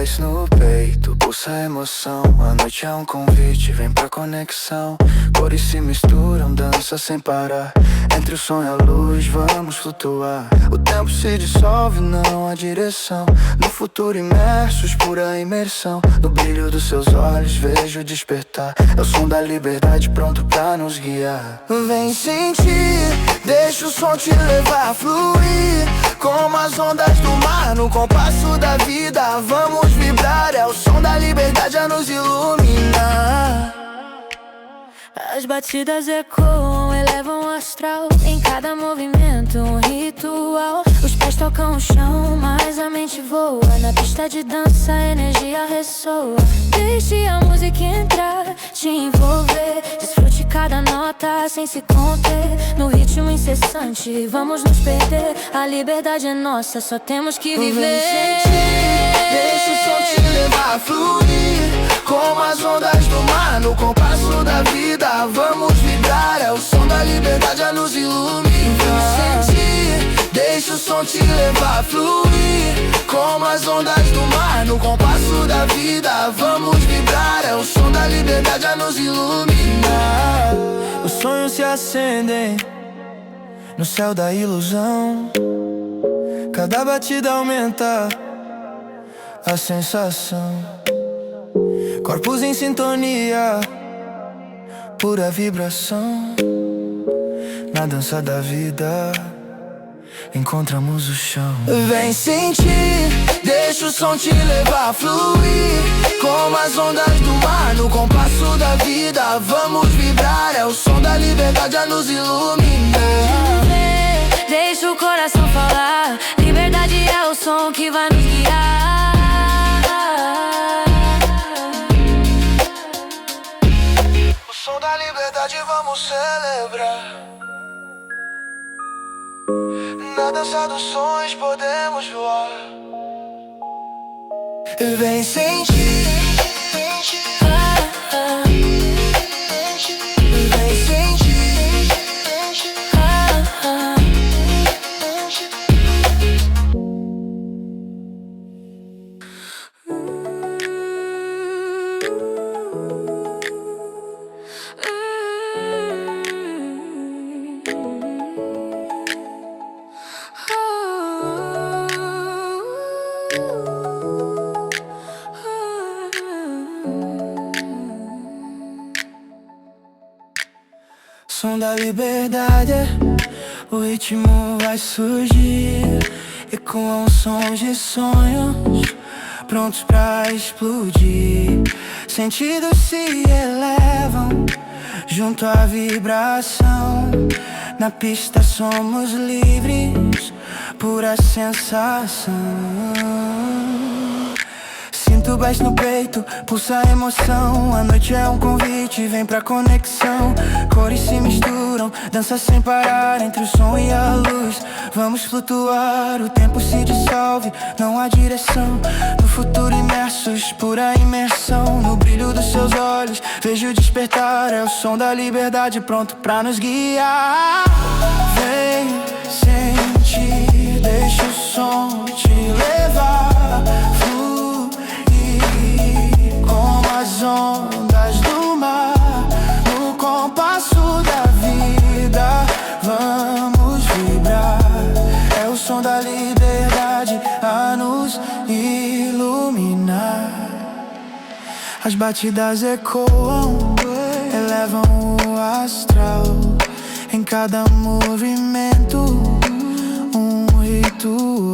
bass no peito, pulsa a emoção. A noite é um convite, vem pra conexão. Cores se misturam, dança sem parar. Entre o som e a luz, vamos flutuar. O tempo se dissolve, não há direção. No futuro imersos, pura imersão. No brilho dos seus olhos, vejo despertar. É o som da liberdade pronto pra nos guiar. Vem sentir, deixa o som te levar, fluir como as ondas do mar, no compasso da vida. Vamos vibrar, é o som da liberdade a nos iluminar. As batidas ecoam, elevam o astral. Em cada movimento um ritual. Os pés tocam o chão, mas a mente voa. Na pista de dança a energia ressoa. Deixe a música entrar, te envolver. Desfrute cada nota sem se conter. No ritmo incessante vamos nos perder. A liberdade é nossa, só temos que viver. Vem sentir, deixa o som te levar, fluir como as ondas do mar, no compasso da vida. Vamos vibrar, é o som da liberdade a nos iluminar. Vem sentir, deixa o som te levar, fluir como as ondas do mar, no compasso da vida. Vamos vibrar, é o som da liberdade a nos iluminar. Os sonhos se acendem no céu da ilusão. Cada batida aumenta a sensação. Corpos em sintonia, pura vibração. Na dança da vida encontramos o chão. Vem sentir, deixa o som te levar, fluir como as ondas do mar, no compasso da vida. Vamos vibrar, é o som da liberdade a nos iluminar. Deixa o coração falar, liberdade é o som que vai nos guiar. O som da liberdade vamos celebrar. Na dança dos sonhos podemos voar. Vem sentir, vem sentir. Som da liberdade, o ritmo vai surgir. Ecoam sons de sonhos, prontos pra explodir. Sentidos se elevam, junto à vibração. Na pista somos livres, pura sensação. Sinto bass no peito, pulsa a emoção. A noite é um convite, vem pra conexão. Cores se misturam, dança sem parar. Entre o som e a luz, vamos flutuar. O tempo se dissolve, não há direção. No futuro imersos, pura imersão. No brilho dos seus olhos, vejo despertar. É o som da liberdade pronto pra nos guiar. Vem sentir, deixa o som te levar. As ondas do mar, no compasso da vida. Vamos vibrar, é o som da liberdade a nos iluminar. As batidas ecoam, elevam o astral. Em cada movimento um ritual.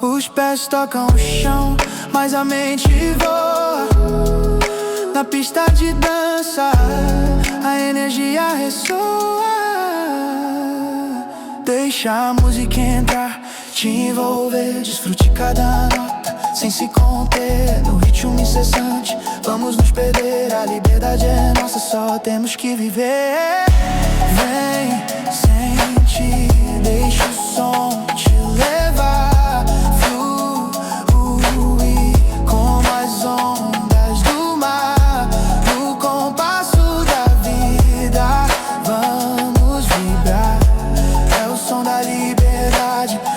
Os pés tocam o chão, mas a mente voa. Na pista de dança a energia ressoa. Deixa a música entrar, te envolver. Desfrute cada nota sem se conter. No ritmo incessante vamos nos perder. A liberdade é nossa, só temos que viver. Vem sentir, deixa o som te levar.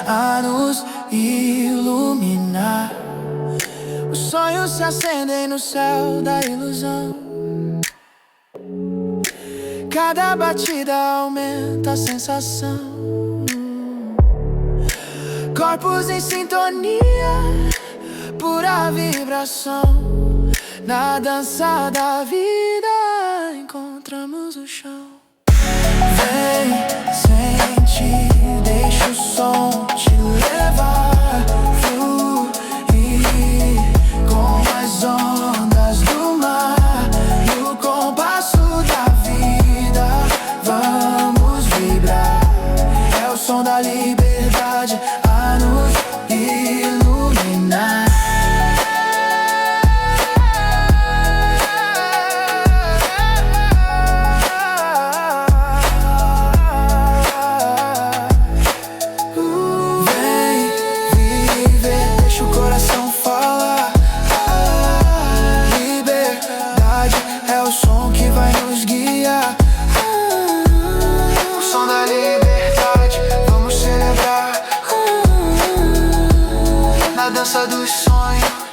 A nos iluminar. céu da ilusão. Cada batida aumenta a sensação. Corpos em sintonia, pura vibração. Na dança da vida encontramos o chão. Vem, sente, deixa o som te levar, fluir com as ondas do mar. No compasso da vida vamos vibrar. É o som da liberdade a nos iluminar. O som que vai nos guiar. O som da liberdade, vamos celebrar. Na dança dos sonhos.